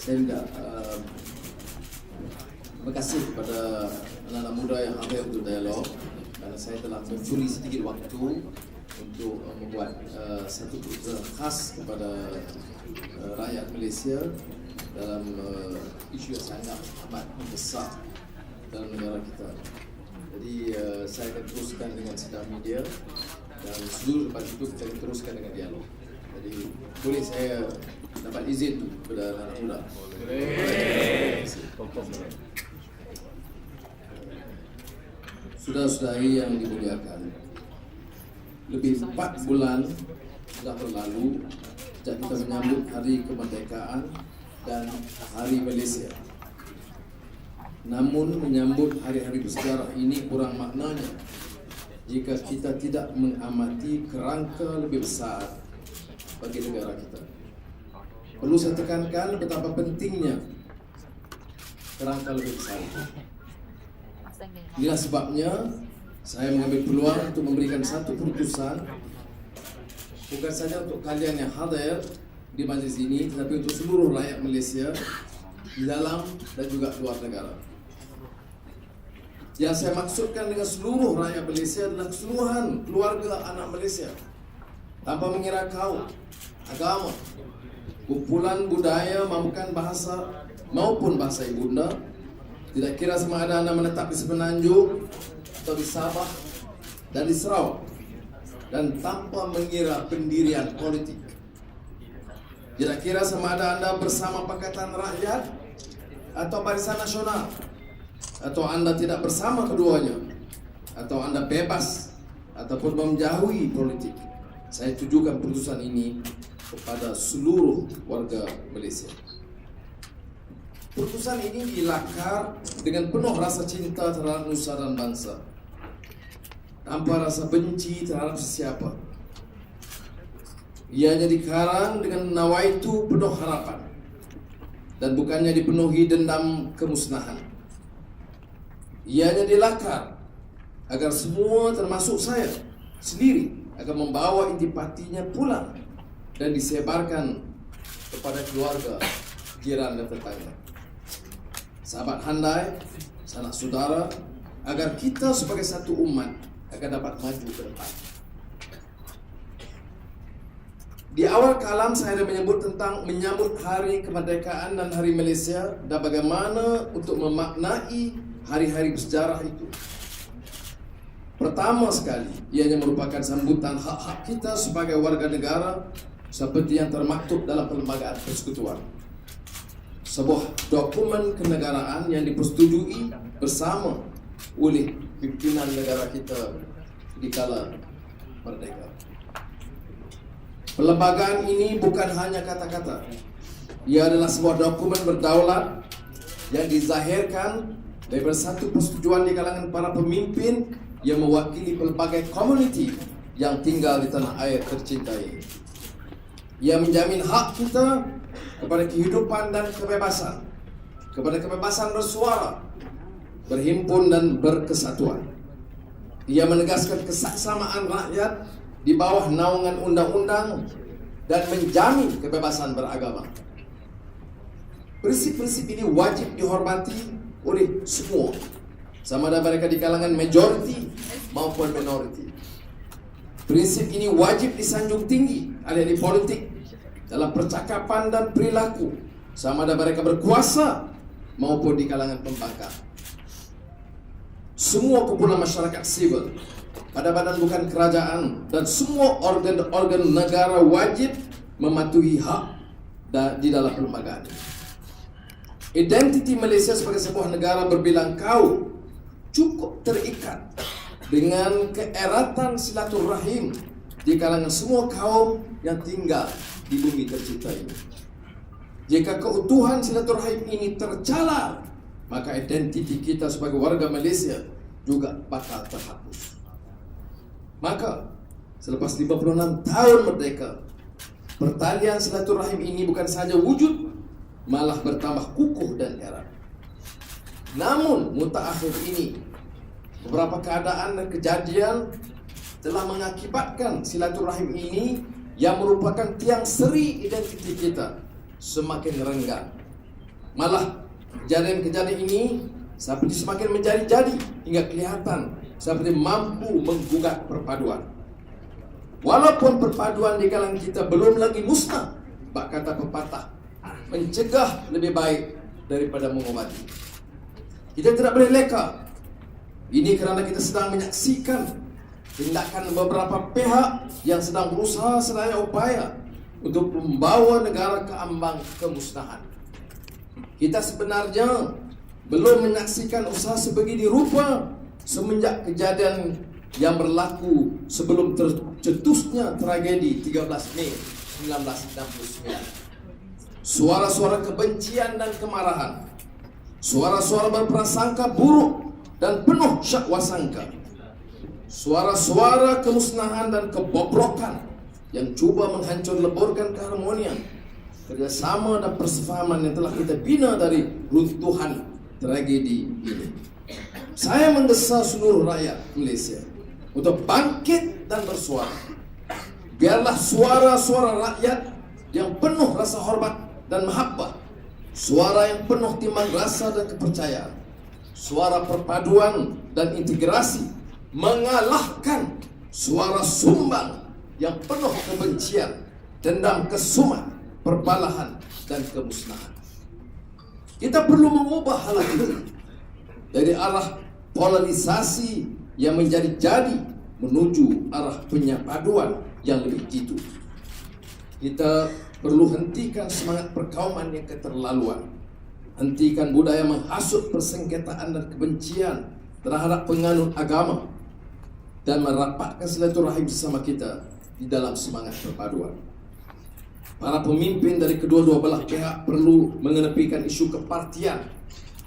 Saya juga terima kasih kepada anak-anak muda yang hadir untuk dialog, karena saya telah mencuri sedikit waktu untuk membuat satu keputusan khas kepada rakyat Malaysia dalam isu yang sangat amat besar dalam negara kita. Jadi saya akan teruskan dengan sidang media dan seluruh lepas itu kita akan teruskan dengan dialog. Jadi boleh saya dapat izin kepada anak muda? Saudara-saudari yang dimuliakan, lebih 4 bulan sudah berlalu sejak kita menyambut Hari Kemerdekaan dan Hari Malaysia. Namun menyambut hari-hari bersejarah ini kurang maknanya jika kita tidak mengamati kerangka lebih besar bagi negara kita. Perlu saya tekankan betapa pentingnya kerangka lebih besar itu. Inilah sebabnya saya mengambil peluang untuk memberikan satu keputusan, bukan saja untuk kalian yang hadir di majlis ini, tetapi untuk seluruh rakyat Malaysia di dalam dan juga luar negara. Yang saya maksudkan dengan seluruh rakyat Malaysia adalah keseluruhan keluarga anak Malaysia, tanpa mengira kaum, agama, kumpulan budaya maupun bahasa ibunda. Tidak kira sama ada anda menetap di Semenanjung atau di Sabah dan di Sarawak, dan tanpa mengira pendirian politik. Tidak kira sama ada anda bersama Pakatan Rakyat atau Barisan Nasional, atau anda tidak bersama keduanya, atau anda bebas ataupun menjauhi politik. Saya tujukan putusan ini kepada seluruh warga Malaysia. Putusan ini dilakar dengan penuh rasa cinta terhadap nusa dan bangsa, tanpa rasa benci terhadap sesiapa. Ianya dikarang dengan nawaitu penuh harapan dan bukannya dipenuhi dendam kemusnahan. Ianya dilakar agar semua termasuk saya sendiri akan membawa intipatinya pulang dan disebarkan kepada keluarga, jiran dan tetangga, sahabat handai, sanak saudara, agar kita sebagai satu umat akan dapat maju ke depan. Di awal kalam saya ada menyambut Hari Kemerdekaan dan Hari Malaysia dan bagaimana untuk memaknai hari-hari bersejarah itu. Pertama sekali, ianya merupakan sambutan hak-hak kita sebagai warga negara seperti yang termaktub dalam Perlembagaan Persekutuan. Sebuah dokumen kenegaraan yang dipersetujui bersama oleh pimpinan negara kita di kala merdeka. Perlembagaan ini bukan hanya kata-kata. Ia adalah sebuah dokumen berdaulat yang dizahirkan daripada satu persetujuan di kalangan para pemimpin yang mewakili pelbagai komuniti yang tinggal di tanah air tercinta ini. Ia menjamin hak kita kepada kehidupan dan kebebasan, kepada kebebasan bersuara, berhimpun dan berkesatuan. Ia menegaskan kesaksamaan rakyat di bawah naungan undang-undang dan menjamin kebebasan beragama. Prinsip-prinsip ini wajib dihormati oleh semua, sama ada mereka di kalangan majoriti maupun minoriti. Prinsip ini wajib disanjung tinggi oleh ahli politik dalam percakapan dan perilaku, sama ada mereka berkuasa maupun di kalangan pembangkang. Semua kumpulan masyarakat sivil, badan-badan bukan kerajaan dan semua organ-organ negara wajib mematuhi hak di dalam perlembagaan ini. Identiti Malaysia sebagai sebuah negara berbilang kaum cukup terikat dengan keeratan silaturahim di kalangan semua kaum yang tinggal di bumi tercinta ini. Jika keutuhan silaturahim ini tercalar, maka identiti kita sebagai warga Malaysia juga bakal terhapus. Maka selepas 56 tahun merdeka, pertalian silaturahim ini bukan saja wujud, malah bertambah kukuh dan erat. Namun mutakhir ini, beberapa keadaan dan kejadian telah mengakibatkan silaturahim ini yang merupakan tiang seri identiti kita semakin renggang Malah kejadian-kejadian ini seperti semakin menjadi-jadi hingga kelihatan seperti mampu menggugat perpaduan. Walaupun perpaduan di kalangan kita belum lagi musnah, bak kata pepatah, mencegah lebih baik daripada mengobati. Kita tidak boleh leka. Ini kerana kita sedang menyaksikan tindakan beberapa pihak yang sedang berusaha sedaya upaya untuk membawa negara ke ambang kemusnahan. Kita sebenarnya belum menyaksikan usaha sebegini rupa semenjak kejadian yang berlaku sebelum tercetusnya tragedi 13 Mei 1969. Suara-suara kebencian dan kemarahan, suara-suara berprasangka buruk dan penuh syakwasangka, suara-suara kemusnahan dan kebobrokan yang cuba menghancur leburkan keharmonian, kerjasama dan persefahaman yang telah kita bina dari runtuhan tragedi ini. Saya mendesah seluruh rakyat Malaysia untuk bangkit dan bersuara. Biarlah suara-suara rakyat yang penuh rasa hormat dan mahabbah, suara yang penuh timbang rasa dan kepercayaan, suara perpaduan dan integrasi mengalahkan suara sumbang yang penuh kebencian, dendam kesumat, perbalahan dan kemusnahan. Kita perlu mengubah hal itu dari arah polarisasi yang menjadi-jadi menuju arah penyapaduan yang lebih jitu. Kita perlu hentikan semangat perkauman yang keterlaluan, hentikan budaya menghasut persengketaan dan kebencian terhadap penganut agama, dan merapatkan silaturahim bersama kita di dalam semangat perpaduan. Para pemimpin dari kedua-dua belah pihak perlu mengenepikan isu kepartian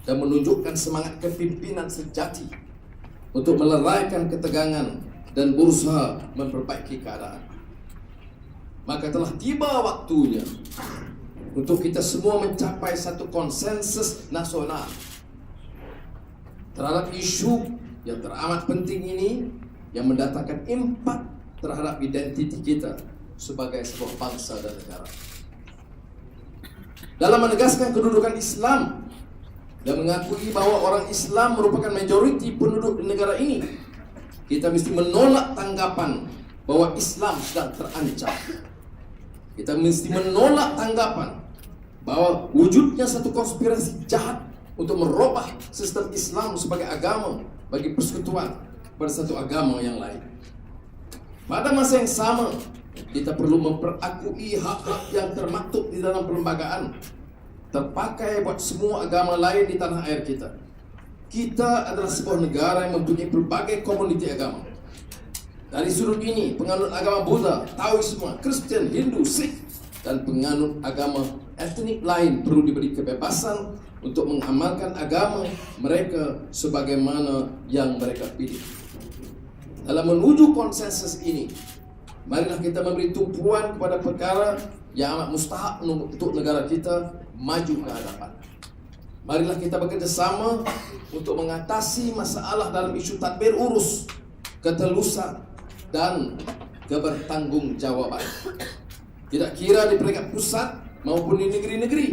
dan menunjukkan semangat kepimpinan sejati untuk meleraikan ketegangan dan berusaha memperbaiki keadaan. Maka telah tiba waktunya untuk kita semua mencapai satu konsensus nasional terhadap isu yang teramat penting ini, yang mendatangkan impak terhadap identiti kita sebagai sebuah bangsa dan negara. Dalam menegaskan kedudukan Islam dan mengakui bahwa orang Islam merupakan majoriti penduduk di negara ini, kita mesti menolak tanggapan bahwa Islam sedang terancam. Kita mesti menolak tanggapan bahwa wujudnya satu konspirasi jahat untuk merubah sistem Islam sebagai agama bagi persekutuan pada satu agama yang lain. Pada masa yang sama, kita perlu memperakui hak-hak yang termaktub di dalam perlembagaan terpakai buat semua agama lain di tanah air kita. Kita adalah sebuah negara yang mempunyai berbagai komuniti agama. Dari sudut ini, penganut agama Buddha, Taoisme, Kristen, Hindu, Sikh, dan penganut agama etnik lain perlu diberi kebebasan untuk mengamalkan agama mereka sebagaimana yang mereka pilih. Dalam menuju konsensus ini, marilah kita memberi tumpuan kepada perkara yang amat mustahak untuk negara kita maju ke hadapan. Marilah kita bekerja sama untuk mengatasi masalah dalam isu tadbir urus, ketelusan, dan kebertanggungjawabaan. Tidak kira di peringkat pusat maupun di negeri-negeri,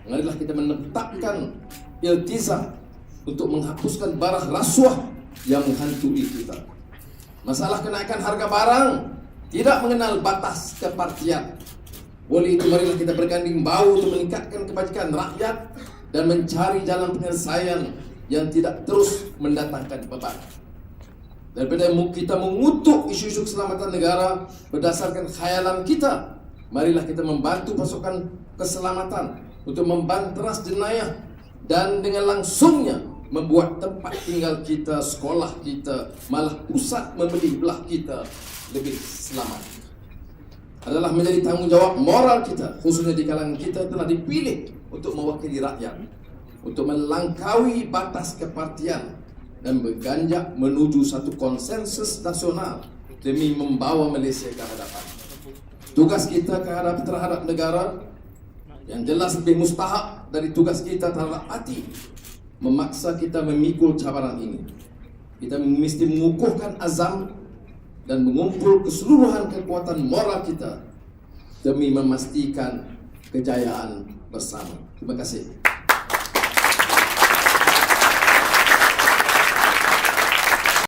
marilah kita menetapkan iltizam untuk menghapuskan barang rasuah yang menghantui kita. Masalah kenaikan harga barang tidak mengenal batas kepartian. Oleh itu, marilah kita berganding bahu untuk meningkatkan kebajikan rakyat dan mencari jalan penyelesaian yang tidak terus mendatangkan beban. Daripada kita mengutuk isu-isu keselamatan negara berdasarkan khayalan kita, marilah kita membantu pasukan keselamatan untuk membanteras jenayah dan dengan langsungnya membuat tempat tinggal kita, sekolah kita, malah pusat membeli belah kita lebih selamat. Adalah menjadi tanggungjawab moral kita, khususnya di kalangan kita telah dipilih untuk mewakili rakyat, untuk melangkaui batas kepartian dan berganjak menuju satu konsensus nasional demi membawa Malaysia ke hadapan. Tugas kita terhadap negara yang jelas lebih mustahak dari tugas kita terhadap hati memaksa kita memikul cabaran ini. Kita mesti mengukuhkan azam dan mengumpul keseluruhan kekuatan moral kita demi memastikan kejayaan bersama. Terima kasih.